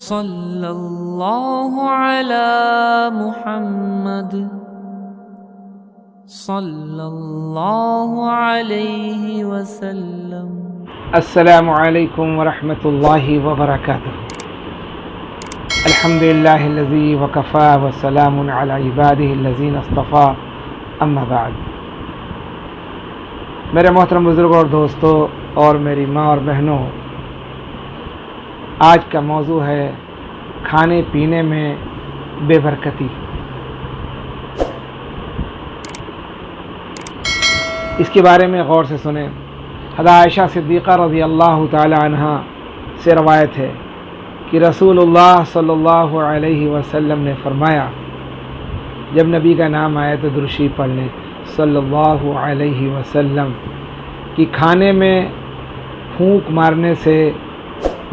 صلی اللہ علی محمد صلی اللہ علیہ وسلم۔ السلام علیکم ورحمۃ اللہ وبرکاتہ۔ الحمدللہ الذی وکفی وسلام علی عبادہ الذین اصطفی، اما بعد۔ میرے محترم بزرگوں اور دوستوں اور میری ماں اور بہنوں، آج کا موضوع ہے کھانے پینے میں بے برکتی۔ اس کے بارے میں غور سے سنیں۔ حضرت عائشہ صدیقہ رضی اللہ تعالی عنہ سے روایت ہے کہ رسول اللہ صلی اللہ علیہ وسلم نے فرمایا، جب نبی کا نام آیا تو درود شریف پڑھ لیں صلی اللہ علیہ وسلم، کہ کھانے میں پھونک مارنے سے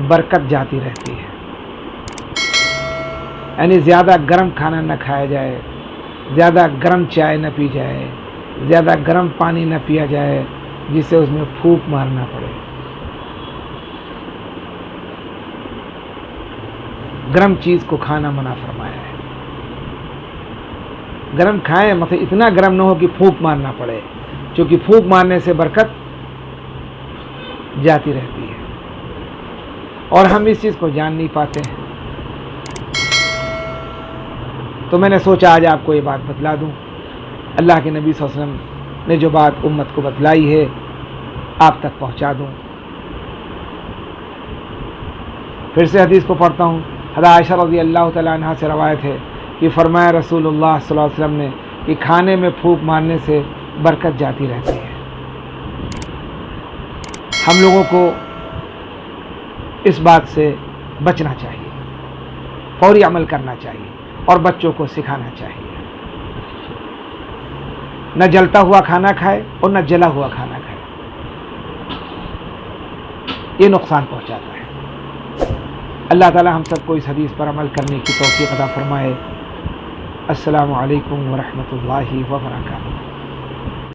برکت جاتی رہتی ہے۔ یعنی زیادہ گرم کھانا نہ کھایا جائے، زیادہ گرم چائے نہ پی جائے، زیادہ گرم پانی نہ پیا جائے جس سے اس میں پھونک مارنا پڑے۔ گرم چیز کو کھانا منع فرمایا ہے۔ گرم کھائیں مطلب اتنا گرم نہ ہو کہ پھونک مارنا پڑے، کیونکہ پھونک مارنے سے برکت جاتی رہتی ہے، اور ہم اس چیز کو جان نہیں پاتے ہیں۔ تو میں نے سوچا آج آپ کو یہ بات بتلا دوں، اللہ کے نبی صلی اللہ علیہ وسلم نے جو بات امت کو بتلائی ہے آپ تک پہنچا دوں۔ پھر سے حدیث کو پڑھتا ہوں۔ حضرت عائشہ رضی اللہ تعالیٰ عنہ سے روایت ہے کہ فرمایا رسول اللہ صلی اللہ علیہ وسلم نے کہ کھانے میں پھونک مارنے سے برکت جاتی رہتی ہے۔ ہم لوگوں کو اس بات سے بچنا چاہیے، فوری عمل کرنا چاہیے اور بچوں کو سکھانا چاہیے۔ نہ جلتا ہوا کھانا کھائے اور نہ جلا ہوا کھانا کھائے، یہ نقصان پہنچاتا ہے۔ اللہ تعالی ہم سب کو اس حدیث پر عمل کرنے کی توفیق عطا فرمائے۔ السلام علیکم ورحمۃ اللہ وبرکاتہ۔